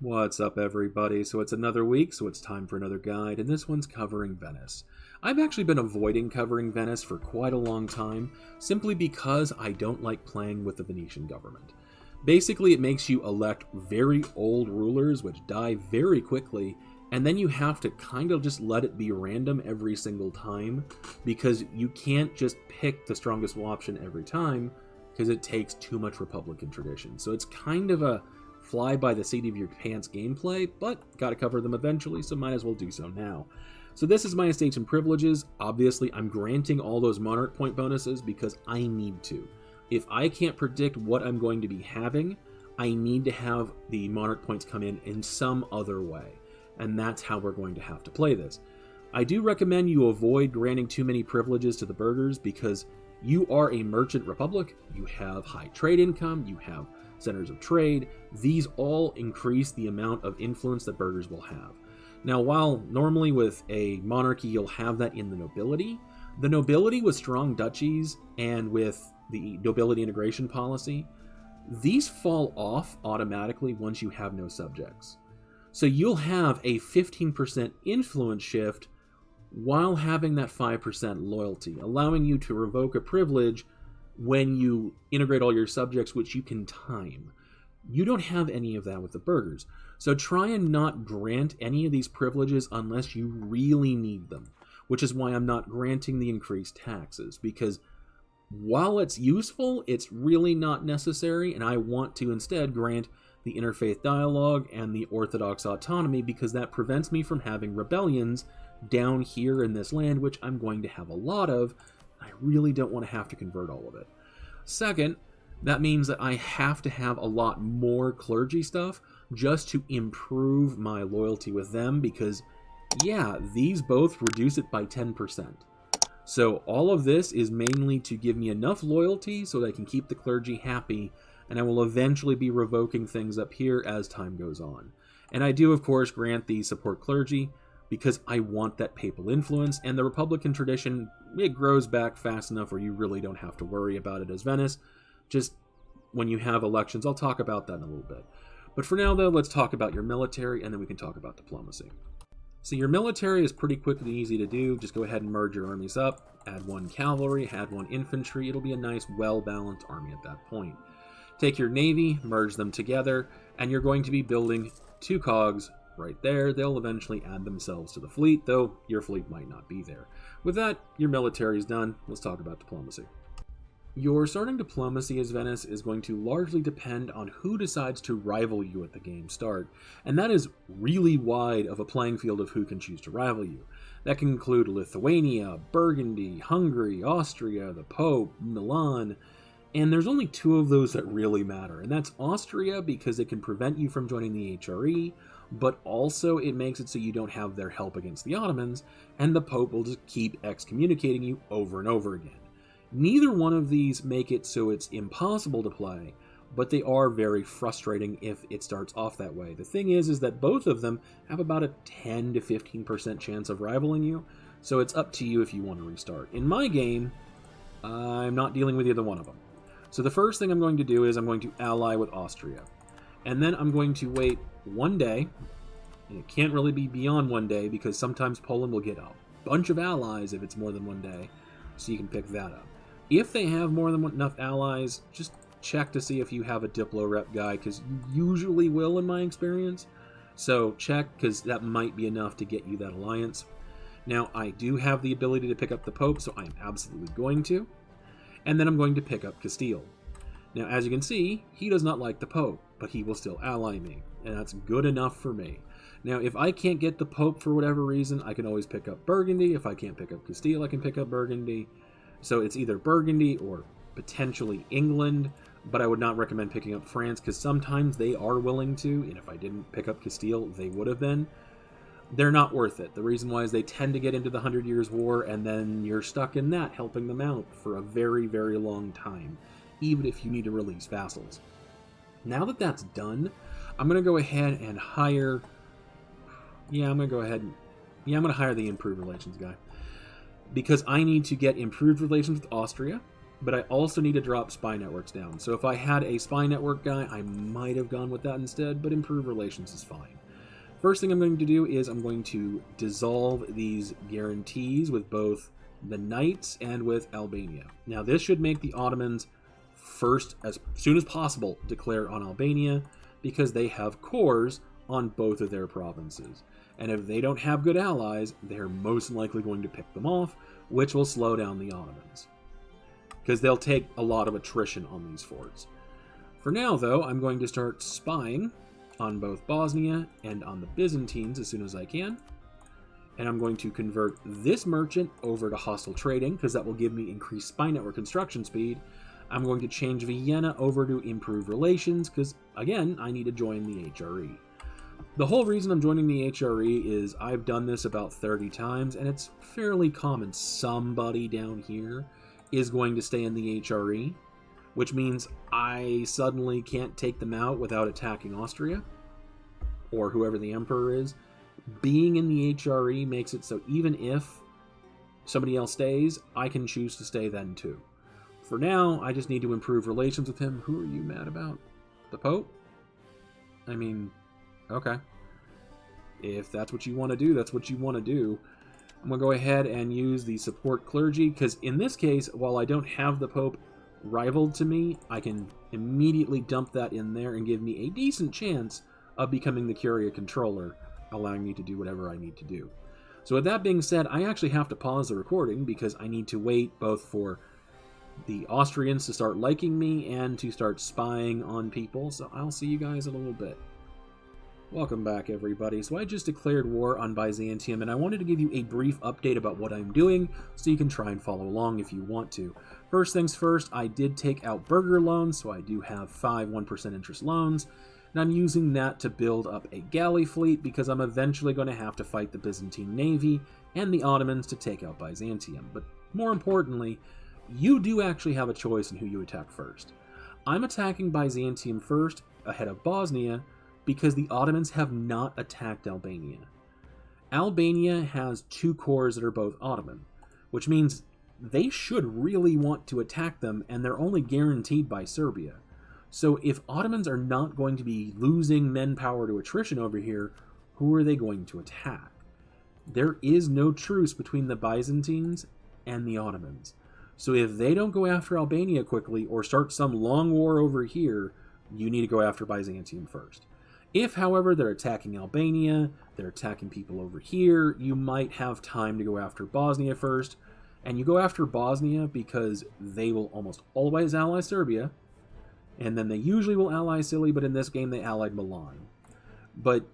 What's up, everybody? So it's another week, so it's time for another guide, and this one's covering Venice. I've actually been avoiding covering Venice for quite a long time, simply because I don't like playing with the Venetian government. Basically, it makes you elect very old rulers, which die very quickly, and then you have to kind of just let it be random every single time, because you can't just pick the strongest option every time, because it takes too much Republican tradition. So it's kind of a fly by the seat of your pants gameplay, but gotta cover them eventually, so might as well do so now. So this is my estates and privileges. Obviously, I'm granting all those monarch point bonuses because I need to. If I can't predict what I'm going to be having, I need to have the monarch points come in some other way, and that's how we're going to have to play this. I do recommend you avoid granting too many privileges to the burghers because you are a merchant republic, you have high trade income, you have centers of trade. These all increase the amount of influence that burghers will have. Now, while normally with a monarchy you'll have that in the nobility with strong duchies and with the nobility integration policy, these fall off automatically once you have no subjects. So you'll have a 15% influence shift while having that 5% loyalty, allowing you to revoke a privilege when you integrate all your subjects, which you can time. You don't have any of that with the burghers. So try and not grant any of these privileges unless you really need them, which is why I'm not granting the increased taxes, because while it's useful, it's really not necessary, and I want to instead grant the interfaith dialogue and the Orthodox autonomy because that prevents me from having rebellions down here in this land, which I'm going to have a lot of. I really don't want to have to convert all of it. Second, that means that I have to have a lot more clergy stuff just to improve my loyalty with them because, yeah, these both reduce it by 10%. So all of this is mainly to give me enough loyalty so that I can keep the clergy happy, and I will eventually be revoking things up here as time goes on. And I do, of course, grant the support clergy because I want that papal influence, and the Republican tradition, it grows back fast enough where you really don't have to worry about it as Venice. Just when you have elections, I'll talk about that in a little bit. But for now, though, let's talk about your military, and then we can talk about diplomacy. So your military is pretty quick and easy to do. Just go ahead and merge your armies up, add one cavalry, add one infantry. It'll be a nice, well-balanced army at that point. Take your navy, merge them together, and you're going to be building 2 cogs right there. They'll eventually add themselves to the fleet, though your fleet might not be there. With that, your military is done. Let's talk about diplomacy. Your starting diplomacy as Venice is going to largely depend on who decides to rival you at the game start, and that is really wide of a playing field of who can choose to rival you. That can include Lithuania, Burgundy, Hungary, Austria, the Pope, Milan, and there's only 2 of those that really matter, and that's Austria because it can prevent you from joining the HRE, but also it makes it so you don't have their help against the Ottomans, and the Pope will just keep excommunicating you over and over again. Neither one of these make it so it's impossible to play, but they are very frustrating if it starts off that way. The thing is that both of them have about a 10 to 15% chance of rivaling you, so it's up to you if you want to restart. In my game, I'm not dealing with either one of them. So the first thing I'm going to do is I'm going to ally with Austria. And then I'm going to wait 1 day, and it can't really be beyond 1 day because sometimes Poland will get a bunch of allies if it's more than 1 day, so you can pick that up. If they have more than enough allies, just check to see if you have a Diplo rep guy, because you usually will in my experience. So check, because that might be enough to get you that alliance. Now, I do have the ability to pick up the Pope, so I'm absolutely going to. And then I'm going to pick up Castile. Now, as you can see, he does not like the Pope, but he will still ally me, and that's good enough for me. Now, if I can't get the Pope for whatever reason, I can always pick up Burgundy. If I can't pick up Castile, I can pick up Burgundy. So it's either Burgundy or potentially England, but I would not recommend picking up France because sometimes they are willing to, and if I didn't pick up Castile, they would have been. They're not worth it. The reason why is they tend to get into the 100 Years' War, and then you're stuck in that, helping them out for a very, very long time, even if you need to release vassals. Now that that's done, I'm going to go ahead and hire... I'm going to hire the Improved Relations guy. Because I need to get improved relations with Austria, but I also need to drop spy networks down. So if I had a spy network guy, I might have gone with that instead, but improved relations is fine. First thing I'm going to do is I'm going to dissolve these guarantees with both the Knights and with Albania. Now this should make the Ottomans first, as soon as possible, declare on Albania, because they have cores on both of their provinces. And if they don't have good allies, they're most likely going to pick them off, which will slow down the Ottomans, because they'll take a lot of attrition on these forts. For now, though, I'm going to start spying on both Bosnia and on the Byzantines as soon as I can. And I'm going to convert this merchant over to hostile trading, because that will give me increased spy network construction speed. I'm going to change Vienna over to improved relations, because, again, I need to join the HRE. The whole reason I'm joining the HRE is I've done this about 30 times, and it's fairly common. Somebody down here is going to stay in the HRE, which means I suddenly can't take them out without attacking Austria, or whoever the emperor is. Being in the HRE makes it so even if somebody else stays, I can choose to stay then too. For now, I just need to improve relations with him. Who are you mad about? The Pope? I mean, okay. If that's what you want to do, that's what you want to do. I'm going to go ahead and use the support clergy, because in this case, while I don't have the Pope rivaled to me, I can immediately dump that in there and give me a decent chance of becoming the Curia controller, allowing me to do whatever I need to do. So with that being said, I actually have to pause the recording because I need to wait both for the Austrians to start liking me and to start spying on people, so I'll see you guys in a little bit. Welcome back, everybody. So I just declared war on Byzantium, and I wanted to give you a brief update about what I'm doing so you can try and follow along if you want to. First things first, I did take out burger loans, so I do have 5 1% interest loans, and I'm using that to build up a galley fleet because I'm eventually going to have to fight the Byzantine Navy and the Ottomans to take out Byzantium. But more importantly, you do actually have a choice in who you attack first. I'm attacking Byzantium first, ahead of Bosnia, because the Ottomans have not attacked Albania. Albania has 2 cores that are both Ottoman, which means they should really want to attack them, and they're only guaranteed by Serbia. So if Ottomans are not going to be losing manpower to attrition over here, who are they going to attack? There is no truce between the Byzantines and the Ottomans. So if they don't go after Albania quickly or start some long war over here, you need to go after Byzantium first. If, however, they're attacking Albania, they're attacking people over here, you might have time to go after Bosnia first. And you go after Bosnia because they will almost always ally Serbia, and then they usually will ally Scilly, but in this game they allied Milan. But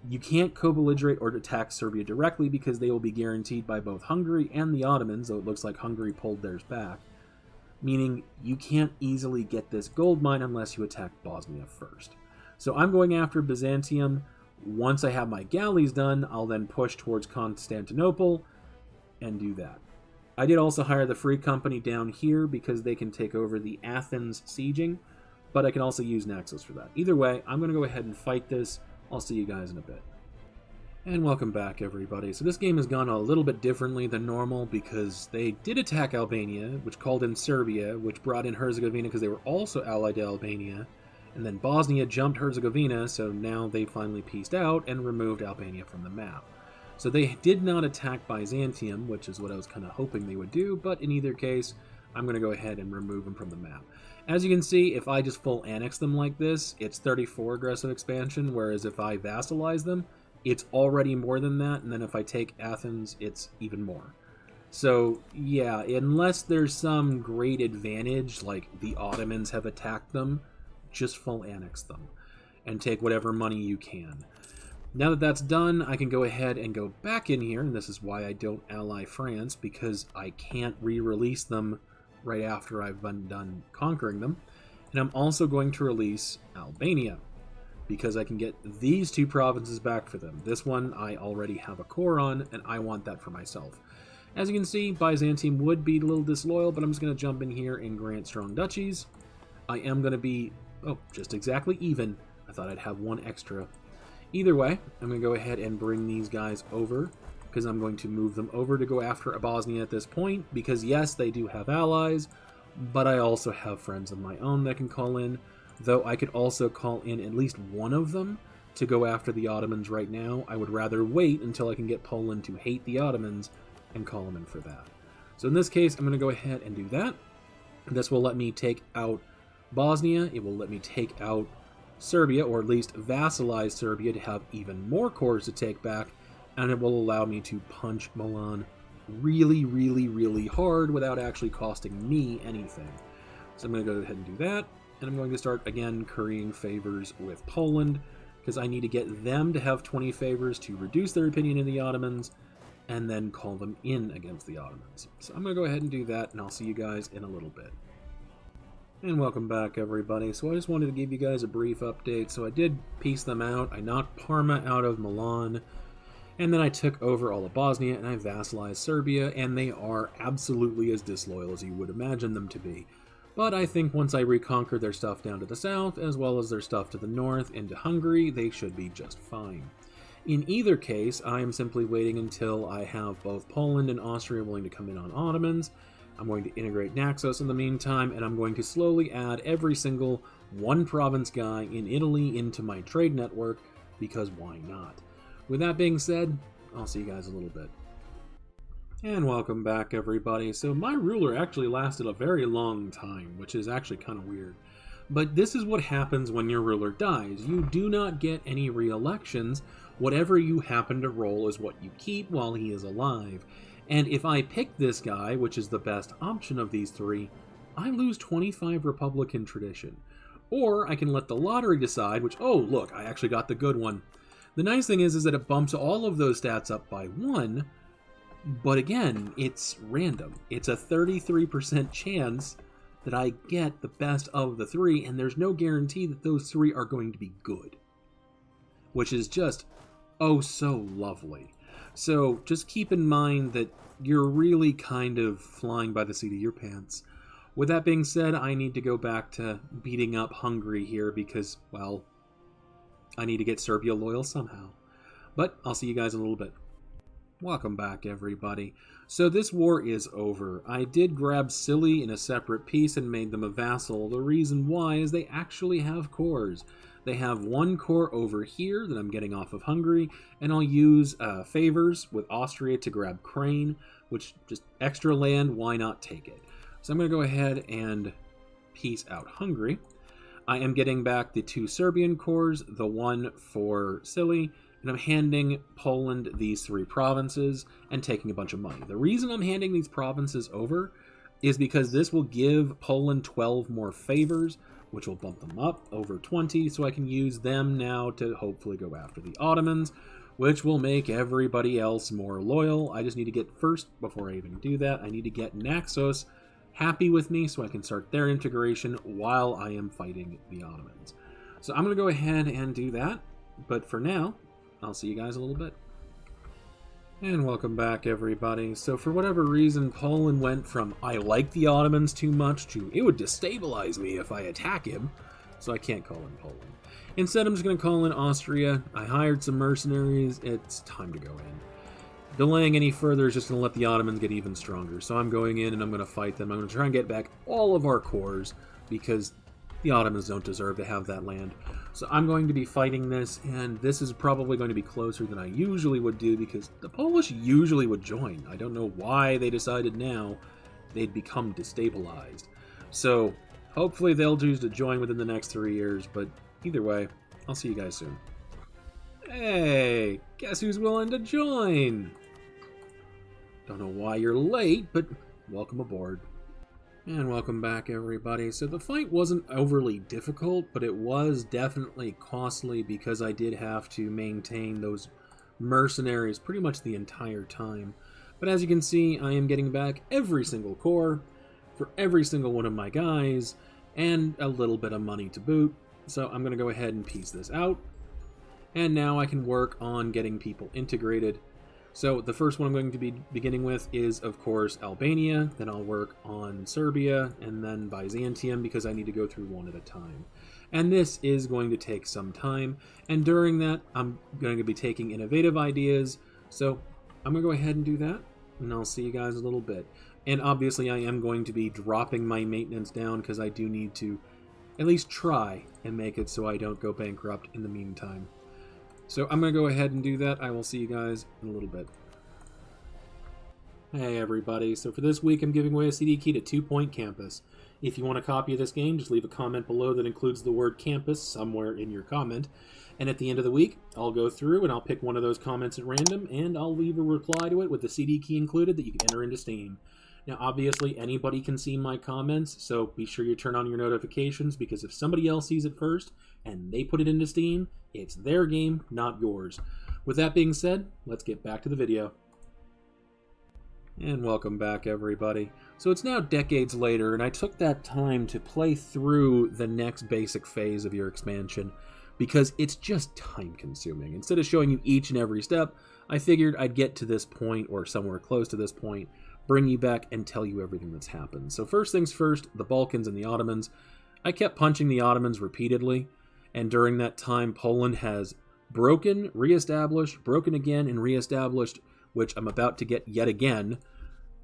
you can't co-belligerate or attack Serbia directly because they will be guaranteed by both Hungary and the Ottomans, though it looks like Hungary pulled theirs back. Meaning you can't easily get this gold mine unless you attack Bosnia first. So I'm going after Byzantium. Once I have my galleys done, I'll then push towards Constantinople and do that. I did also hire the Free Company down here because they can take over the Athens sieging, but I can also use Naxos for that. Either way, I'm going to go ahead and fight this. I'll see you guys in a bit. And welcome back, everybody. So this game has gone a little bit differently than normal because they did attack Albania, which called in Serbia, which brought in Herzegovina because they were also allied to Albania. And then Bosnia jumped Herzegovina, so now they finally peaced out and removed Albania from the map. So they did not attack Byzantium, which is what I was kind of hoping they would do, but in either case, I'm going to go ahead and remove them from the map. As you can see, if I just full annex them like this, it's 34 aggressive expansion, whereas if I vassalize them, it's already more than that, and then if I take Athens, it's even more. So, yeah, unless there's some great advantage, like the Ottomans have attacked them, just full annex them, and take whatever money you can. Now that that's done, I can go ahead and go back in here, and this is why I don't ally France, because I can't re-release them right after I've been done conquering them. And I'm also going to release Albania, because I can get these 2 provinces back for them. This one I already have a core on, and I want that for myself. As you can see, Byzantium would be a little disloyal, but I'm just going to jump in here and grant strong duchies. I am going to be, just exactly even. I thought I'd have 1 extra. Either way, I'm going to go ahead and bring these guys over, because I'm going to move them over to go after Bosnia at this point, because yes, they do have allies, but I also have friends of my own that can call in, though I could also call in at least one of them to go after the Ottomans right now. I would rather wait until I can get Poland to hate the Ottomans and call them in for that. So in this case, I'm going to go ahead and do that. This will let me take out Bosnia. It will let me take out Serbia, or at least vassalize Serbia to have even more cores to take back, and it will allow me to punch Milan really, really, really hard without actually costing me anything. So I'm going to go ahead and do that, and I'm going to start, again, currying favors with Poland, because I need to get them to have 20 favors to reduce their opinion of the Ottomans, and then call them in against the Ottomans. So I'm going to go ahead and do that, and I'll see you guys in a little bit. And welcome back, everybody. So I just wanted to give you guys a brief update. So I did piece them out. I knocked Parma out of Milan, and then I took over all of Bosnia, and I vassalized Serbia, and they are absolutely as disloyal as you would imagine them to be. But I think once I reconquer their stuff down to the south, as well as their stuff to the north into Hungary, they should be just fine. In either case, I am simply waiting until I have both Poland and Austria willing to come in on Ottomans. I'm going to integrate Naxos in the meantime, and I'm going to slowly add every single one-province guy in Italy into my trade network, because why not? With that being said, I'll see you guys a little bit. And welcome back, everybody. So my ruler actually lasted a very long time, which is actually kind of weird. But this is what happens when your ruler dies. You do not get any re-elections. Whatever you happen to roll is what you keep while he is alive. And if I pick this guy, which is the best option of these three, I lose 25 Republican tradition. Or I can let the lottery decide, which, oh, look, I actually got the good one. The nice thing is that it bumps all of those stats up by 1, but again, it's random. It's a 33% chance that I get the best of the 3, and there's no guarantee that those 3 are going to be good. Which is just, oh, so lovely. So just keep in mind that you're really kind of flying by the seat of your pants. With that being said, I need to go back to beating up Hungary here because, well, I need to get Serbia loyal somehow. But I'll see you guys in a little bit. Welcome back, everybody. So this war is over. I did grab Scilly in a separate piece and made them a vassal. The reason why is they actually have cores. They have one core over here that I'm getting off of Hungary, and I'll use favors with Austria to grab Crane, which just extra land, why not take it? So I'm going to go ahead and piece out Hungary. I am getting back the 2 Serbian cores, the one for Scilly, and I'm handing Poland these 3 provinces and taking a bunch of money. The reason I'm handing these provinces over is because this will give Poland 12 more favors, which will bump them up over 20, so I can use them now to hopefully go after the Ottomans, which will make everybody else more loyal. I just need to get first, before I even do that, I need to get Naxos happy with me so I can start their integration while I am fighting the Ottomans. So I'm going to go ahead and do that, but for now, I'll see you guys a little bit. And welcome back, everybody. So for whatever reason, Poland went from I like the Ottomans too much to it would destabilize me if I attack him, so I can't call in Poland. Instead, I'm just going to call in Austria. I hired some mercenaries. It's time to go in. Delaying any further is just going to let the Ottomans get even stronger, so I'm going in and I'm going to fight them. I'm going to try and get back all of our cores because the Ottomans don't deserve to have that land. So I'm going to be fighting this, and this is probably going to be closer than I usually would do because the Polish usually would join. I don't know why they decided now they'd become destabilized. So hopefully they'll choose to join within the next 3 years, but either way, I'll see you guys soon. Hey, guess who's willing to join? Don't know why you're late, but welcome aboard. And welcome back, everybody. So the fight wasn't overly difficult, but it was definitely costly because I did have to maintain those mercenaries pretty much the entire time. But as you can see, I am getting back every single core for every single one of my guys, and a little bit of money to boot. So I'm going to go ahead and piece this out. And now I can work on getting people integrated. So the first one I'm going to be beginning with is, of course, Albania. Then I'll work on Serbia and then Byzantium because I need to go through one at a time. And this is going to take some time. And during that, I'm going to be taking innovative ideas. So I'm going to go ahead and do that. And I'll see you guys in a little bit. And obviously I am going to be dropping my maintenance down because I do need to at least try and make it so I don't go bankrupt in the meantime. So I'm going to go ahead and do that. I will see you guys in a little bit. Hey everybody, so for this week I'm giving away a CD key to 2 Point Campus. If you want a copy of this game, just leave a comment below that includes the word campus somewhere in your comment. And at the end of the week, I'll go through and I'll pick one of those comments at random and I'll leave a reply to it with the CD key included that you can enter into Steam. Now obviously anybody can see my comments, so be sure you turn on your notifications because if somebody else sees it first and they put it into Steam, it's their game, not yours. With that being said, let's get back to the video. And welcome back everybody. So it's now decades later and I took that time to play through the next basic phase of your expansion because it's just time consuming. Instead of showing you each and every step, I figured I'd get to this point or somewhere close to this point, bring you back and tell you everything that's happened. So first things first, the Balkans and the Ottomans. I kept punching the Ottomans repeatedly, and during that time Poland has broken, reestablished, broken again, and reestablished, which I'm about to get yet again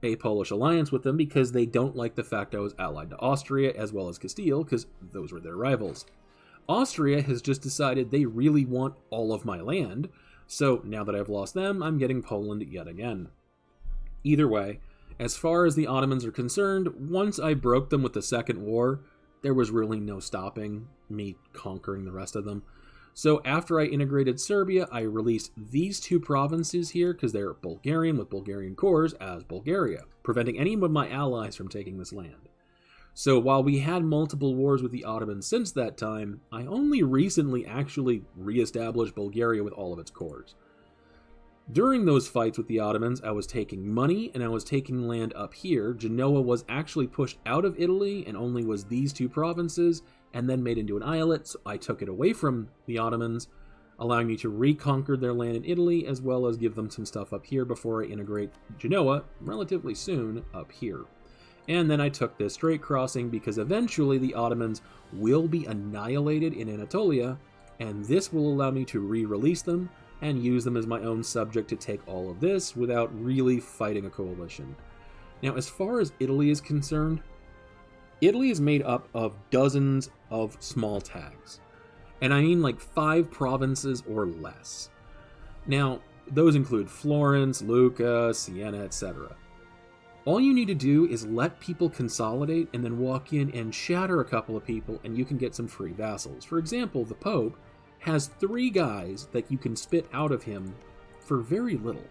a Polish alliance with them because they don't like the fact I was allied to Austria as well as Castile because those were their rivals. Austria has just decided they really want all of my land, so now that I've lost them, I'm getting Poland yet again. Either way, as far as the Ottomans are concerned, once I broke them with the Second War, there was really no stopping me conquering the rest of them. So after I integrated Serbia, I released these two provinces here because they're Bulgarian with Bulgarian cores as Bulgaria, preventing any of my allies from taking this land. So while we had multiple wars with the Ottomans since that time, I only recently actually re-established Bulgaria with all of its cores. During those fights with the Ottomans, I was taking money and I was taking land up here. Genoa was actually pushed out of Italy and only was these two provinces and then made into an eyalet, so I took it away from the Ottomans, allowing me to reconquer their land in Italy as well as give them some stuff up here before I integrate Genoa relatively soon up here. And then I took this straight crossing because eventually the Ottomans will be annihilated in Anatolia, and this will allow me to re-release them and use them as my own subject to take all of this without really fighting a coalition. Now, as far as Italy is concerned, Italy is made up of dozens of small tags. And I mean like 5 provinces or less. Now, those include Florence, Lucca, Siena, etc. All you need to do is let people consolidate and then walk in and shatter a couple of people and you can get some free vassals. For example, the Pope has 3 guys that you can spit out of him for very little.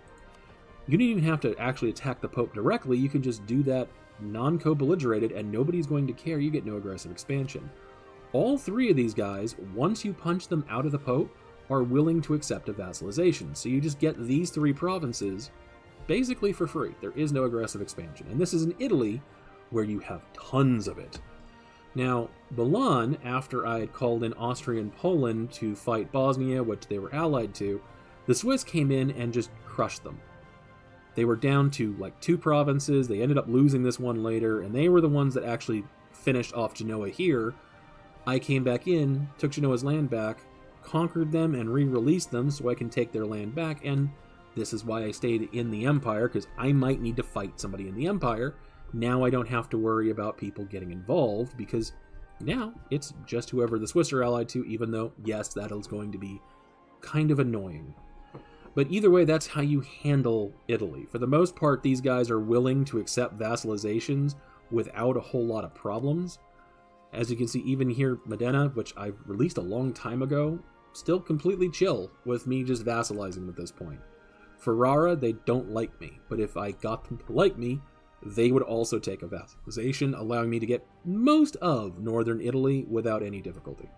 You don't even have to actually attack the Pope directly, you can just do that non-co-belligerated and nobody's going to care, you get no aggressive expansion. All 3 of these guys, once you punch them out of the Pope, are willing to accept a vassalization. So you just get these 3 provinces basically for free. There is no aggressive expansion. And this is in Italy, where you have tons of it. Now, Milan, after I had called in Austria and Poland to fight Bosnia, which they were allied to, the Swiss came in and just crushed them. They were down to like 2 provinces, they ended up losing this one later, and they were the ones that actually finished off Genoa here. I came back in, took Genoa's land back, conquered them and re-released them so I can take their land back, and this is why I stayed in the Empire, because I might need to fight somebody in the Empire. Now I don't have to worry about people getting involved, because now it's just whoever the Swiss are allied to, even though, yes, that is going to be kind of annoying. But either way, that's how you handle Italy. For the most part, these guys are willing to accept vassalizations without a whole lot of problems. As you can see, even here, Modena, which I released a long time ago, still completely chill with me just vassalizing them at this point. Ferrara, they don't like me, but if I got them to like me, they would also take a vassalization, allowing me to get most of northern Italy without any difficulty.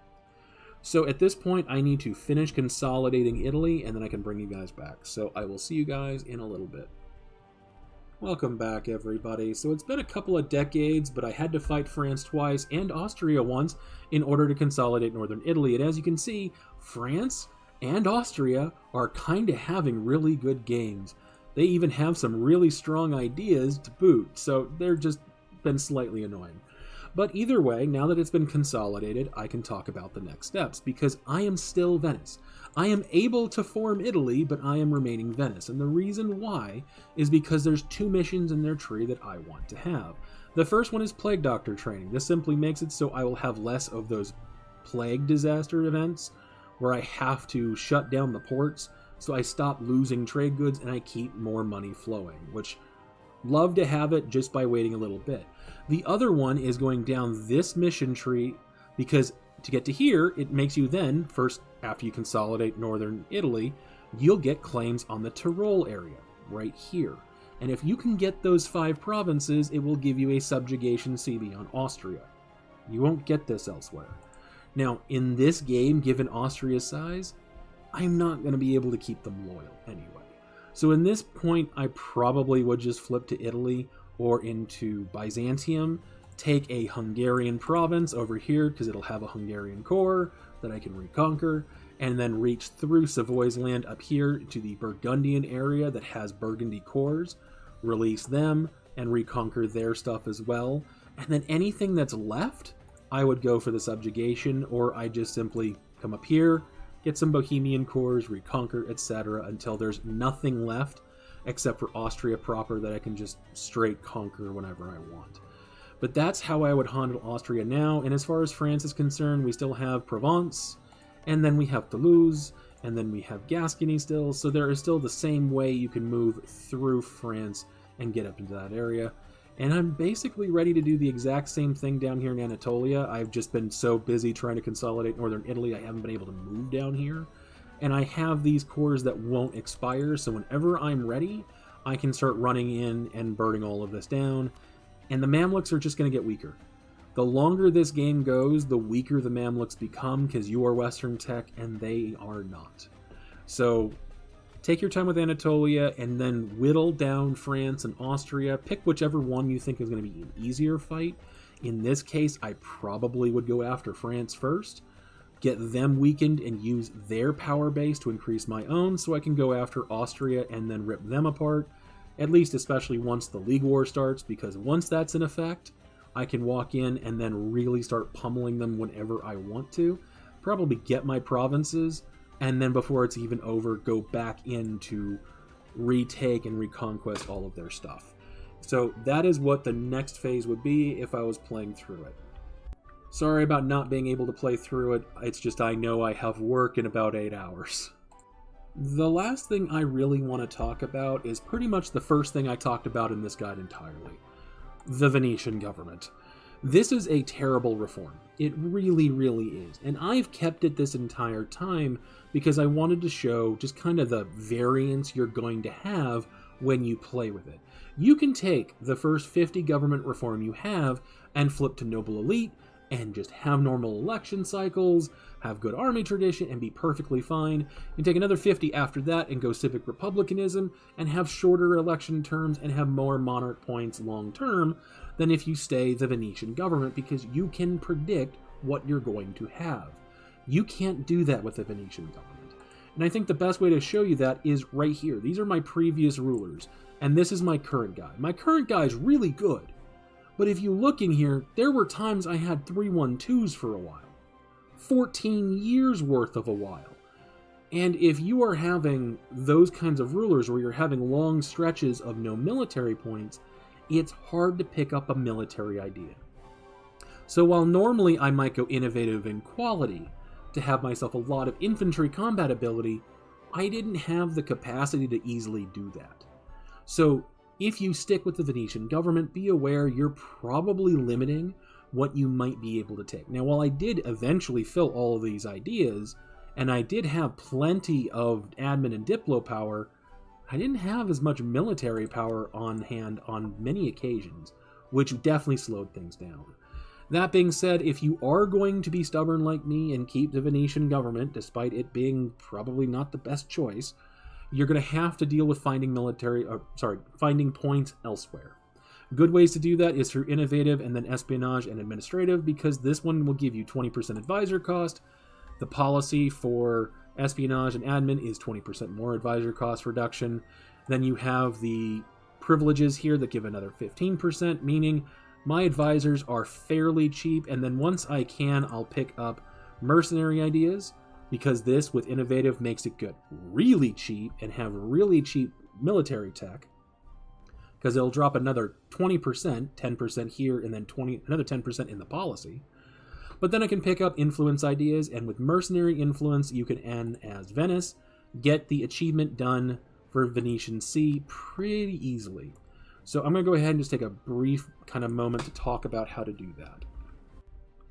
So at this point, I need to finish consolidating Italy, and then I can bring you guys back. So I will see you guys in a little bit. Welcome back, everybody. So it's been a couple of decades, but I had to fight France twice and Austria once in order to consolidate northern Italy. And as you can see, France and Austria are kind of having really good games. They even have some really strong ideas to boot, so they're just been slightly annoying. But either way, now that it's been consolidated, I can talk about the next steps, because I am still Venice. I am able to form Italy, but I am remaining Venice, and the reason why is because there's 2 missions in their tree that I want to have. The first one is Plague Doctor training. This simply makes it so I will have less of those plague disaster events where I have to shut down the ports, so I stop losing trade goods and I keep more money flowing, which love to have it just by waiting a little bit. The other one is going down this mission tree, because to get to here, it makes you then, first after you consolidate northern Italy, you'll get claims on the Tyrol area, right here. And if you can get those 5 provinces, it will give you a subjugation CB on Austria. You won't get this elsewhere. Now, in this game, given Austria's size, I'm not going to be able to keep them loyal anyway. So in this point, I probably would just flip to Italy or into Byzantium, take a Hungarian province over here because it'll have a Hungarian core that I can reconquer, and then reach through Savoy's land up here to the Burgundian area that has Burgundy cores, release them, and reconquer their stuff as well. And then anything that's left, I would go for the subjugation, or I just simply come up here, get some Bohemian cores, reconquer, etc., until there's nothing left except for Austria proper that I can just straight conquer whenever I want. But that's how I would handle Austria now, and as far as France is concerned, we still have Provence, and then we have Toulouse, and then we have Gascony still, so there is still the same way you can move through France and get up into that area. And I'm basically ready to do the exact same thing down here in Anatolia. I've just been so busy trying to consolidate northern Italy, I haven't been able to move down here. And I have these cores that won't expire, so whenever I'm ready, I can start running in and burning all of this down. And the Mamluks are just going to get weaker. The longer this game goes, the weaker the Mamluks become, because you are Western tech and they are not. So take your time with Anatolia and then whittle down France and Austria. Pick whichever one you think is going to be an easier fight. In this case, I probably would go after France first, get them weakened and use their power base to increase my own, so I can go after Austria and then rip them apart, at least especially once the League War starts, because once that's in effect, I can walk in and then really start pummeling them whenever I want to, probably get my provinces, and then before it's even over, go back in to retake and reconquest all of their stuff. So that is what the next phase would be if I was playing through it. Sorry about not being able to play through it, it's just I know I have work in about 8 hours. The last thing I really want to talk about is pretty much the first thing I talked about in this guide entirely. The Venetian government. This is a terrible reform. It really, really is. And I've kept it this entire time because I wanted to show just kind of the variance you're going to have when you play with it. You can take the first 50 government reform you have and flip to noble elite and just have normal election cycles, have good army tradition, and be perfectly fine. You take another 50 after that and go civic republicanism and have shorter election terms and have more monarch points long term than if you stay the Venetian government, because you can predict what you're going to have. You can't do that with the Venetian government. And I think the best way to show you that is right here. These are my previous rulers, and this is my current guy. My current guy is really good. But if you look in here, there were times I had 3-1-2s for a while. 14 years worth of a while. And if you are having those kinds of rulers where you're having long stretches of no military points, it's hard to pick up a military idea. So while normally I might go innovative in quality to have myself a lot of infantry combat ability, I didn't have the capacity to easily do that. So if you stick with the Venetian government, be aware you're probably limiting what you might be able to take. Now, while I did eventually fill all of these ideas, and I did have plenty of admin and diplo power, I didn't have as much military power on hand on many occasions, which definitely slowed things down. That being said, if you are going to be stubborn like me and keep the Venetian government, despite it being probably not the best choice, you're going to have to deal with finding points elsewhere. Good ways to do that is through innovative and then espionage and administrative, because this one will give you 20% advisor cost. The policy for espionage and admin is 20% more advisor cost reduction. Then you have the privileges here that give another 15%, meaning My advisors are fairly cheap, and then once I can, I'll pick up mercenary ideas, because this, with innovative, makes it get really cheap and have really cheap military tech, because it'll drop another 20%, 10% here, and then another 10% in the policy. But then I can pick up influence ideas, and with mercenary influence, you can end as Venice, get the achievement done for Venetian Sea pretty easily. So I'm going to go ahead and just take a brief kind of moment to talk about how to do that.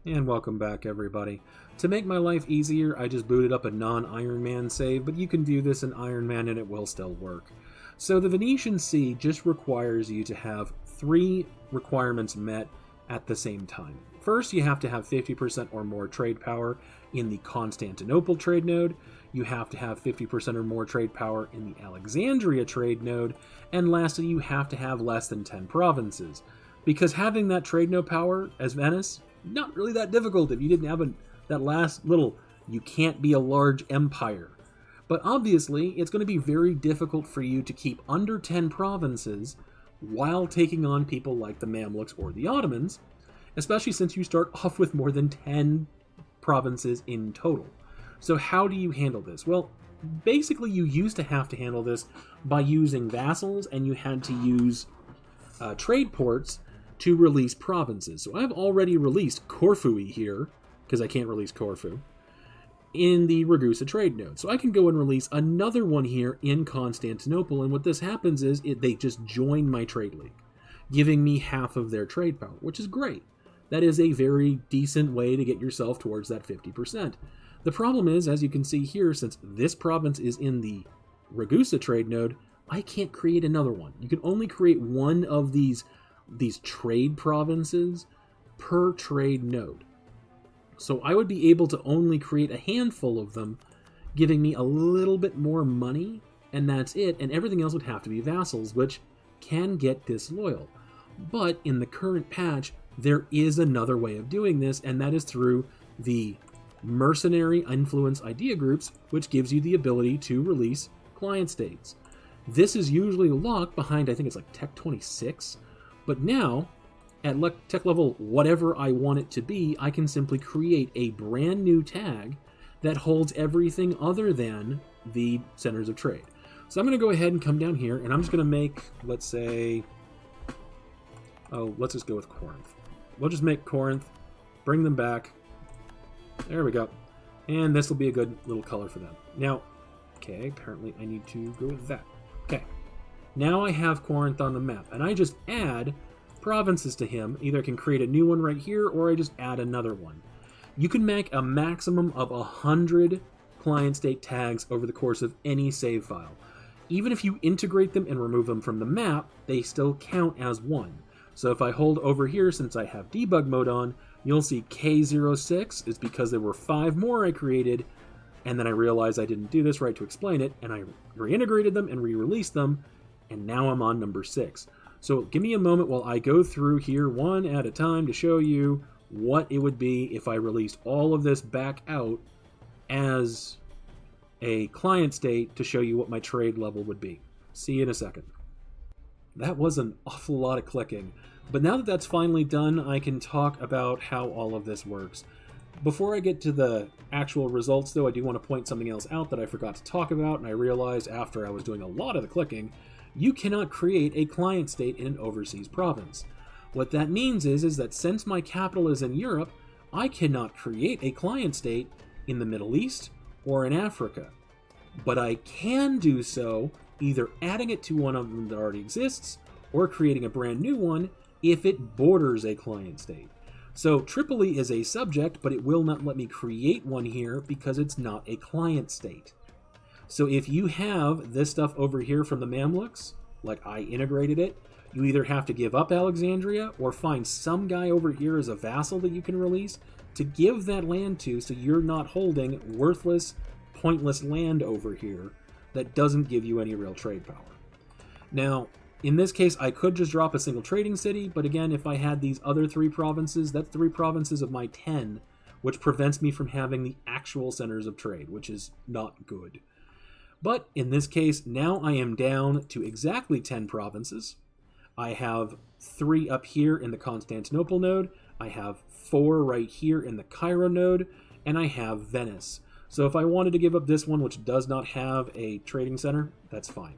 And welcome back, everybody. To make my life easier, I just booted up a non-Iron Man save, but you can do this in Iron Man and it will still work. So the Venetian Sea just requires you to have 3 requirements met at the same time. First, you have to have 50% or more trade power in the Constantinople trade node. You have to have 50% or more trade power in the Alexandria trade node. And lastly, you have to have less than 10 provinces. Because having that trade node power as Venice, not really that difficult if you didn't have that last little, you can't be a large empire. But obviously, it's going to be very difficult for you to keep under 10 provinces while taking on people like the Mamluks or the Ottomans, especially since you start off with more than 10 provinces in total. So how do you handle this? Well, basically you used to have to handle this by using vassals, and you had to use trade ports to release provinces. So I've already released Corfu here, because I can't release Corfu, in the Ragusa trade node. So I can go and release another one here in Constantinople, and what this happens is they just join my trade league, giving me half of their trade power, which is great. That is a very decent way to get yourself towards that 50%. The problem is, as you can see here, since this province is in the Ragusa trade node, I can't create another one. You can only create one of these trade provinces per trade node. So I would be able to only create a handful of them, giving me a little bit more money, and that's it, and everything else would have to be vassals, which can get disloyal. But in the current patch, there is another way of doing this, and that is through the mercenary influence idea groups, which gives you the ability to release client states. This is usually locked behind, I think it's like Tech 26, but now, at tech level whatever I want it to be, I can simply create a brand new tag that holds everything other than the centers of trade. So I'm going to go ahead and come down here, and I'm just going to make, let's say, let's just go with Corinth. We'll just make Corinth, bring them back. There we go. And this will be a good little color for them. Now, okay, apparently I need to go with that. Okay. Now I have Corinth on the map, and I just add provinces to him. Either I can create a new one right here, or I just add another one. You can make a maximum of 100 client state tags over the course of any save file. Even if you integrate them and remove them from the map, they still count as one. So if I hold over here, since I have debug mode on, you'll see K06 is because there were 5 more I created, and then I realized I didn't do this right to explain it, and I reintegrated them and re-released them, and now I'm on number 6. So give me a moment while I go through here one at a time to show you what it would be if I released all of this back out as a client state to show you what my trade level would be. See you in a second. That was an awful lot of clicking, but now that that's finally done, I can talk about how all of this works. Before I get to the actual results, though, I do want to point something else out that I forgot to talk about, and I realized after I was doing a lot of the clicking, you cannot create a client state in an overseas province. What that means is that since my capital is in Europe, I cannot create a client state in the Middle East or in Africa. But I can do so either adding it to one of them that already exists, or creating a brand new one if it borders a client state. So Tripoli is a subject, but it will not let me create one here because it's not a client state. So if you have this stuff over here from the Mamluks, like I integrated it, you either have to give up Alexandria or find some guy over here as a vassal that you can release to give that land to, so you're not holding worthless, pointless land over here that doesn't give you any real trade power. Now, in this case, I could just drop a single trading city, but again, if I had these other 3 provinces, that's 3 provinces of my 10, which prevents me from having the actual centers of trade, which is not good. But in this case, now I am down to exactly 10 provinces. I have 3 up here in the Constantinople node, I have 4 right here in the Cairo node, and I have Venice. So if I wanted to give up this one, which does not have a trading center, that's fine.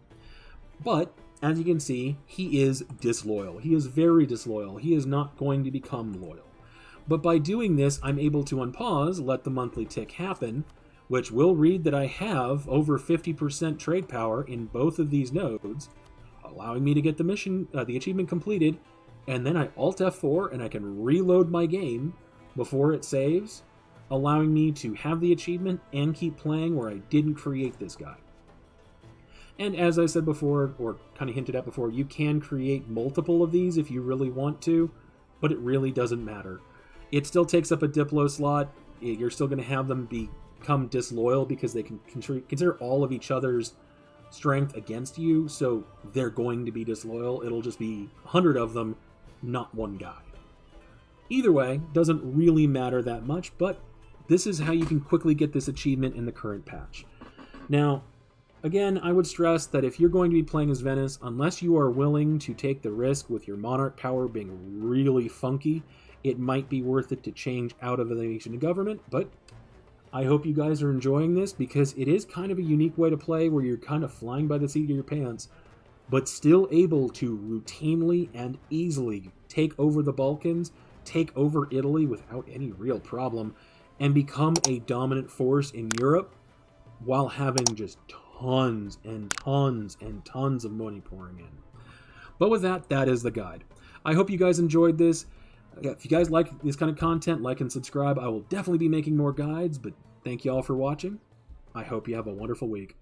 But, as you can see, he is disloyal. He is very disloyal. He is not going to become loyal. But by doing this, I'm able to unpause, let the monthly tick happen, which will read that I have over 50% trade power in both of these nodes, allowing me to get the mission, the achievement completed, and then I Alt F4 and I can reload my game before it saves, allowing me to have the achievement and keep playing where I didn't create this guy. And as I said before, or kind of hinted at before, you can create multiple of these if you really want to, but it really doesn't matter. It still takes up a Diplo slot. You're still going to have them become disloyal because they can consider all of each other's strength against you, so they're going to be disloyal. It'll just be 100 of them, not one guy. Either way, doesn't really matter that much, but this is how you can quickly get this achievement in the current patch. Now, again, I would stress that if you're going to be playing as Venice, unless you are willing to take the risk with your monarch power being really funky, it might be worth it to change out of the nation government, but I hope you guys are enjoying this because it is kind of a unique way to play where you're kind of flying by the seat of your pants, but still able to routinely and easily take over the Balkans, take over Italy without any real problem, and become a dominant force in Europe while having just tons and tons and tons of money pouring in. But with that, that is the guide. I hope you guys enjoyed this. If you guys like this kind of content, like and subscribe. I will definitely be making more guides, but thank you all for watching. I hope you have a wonderful week.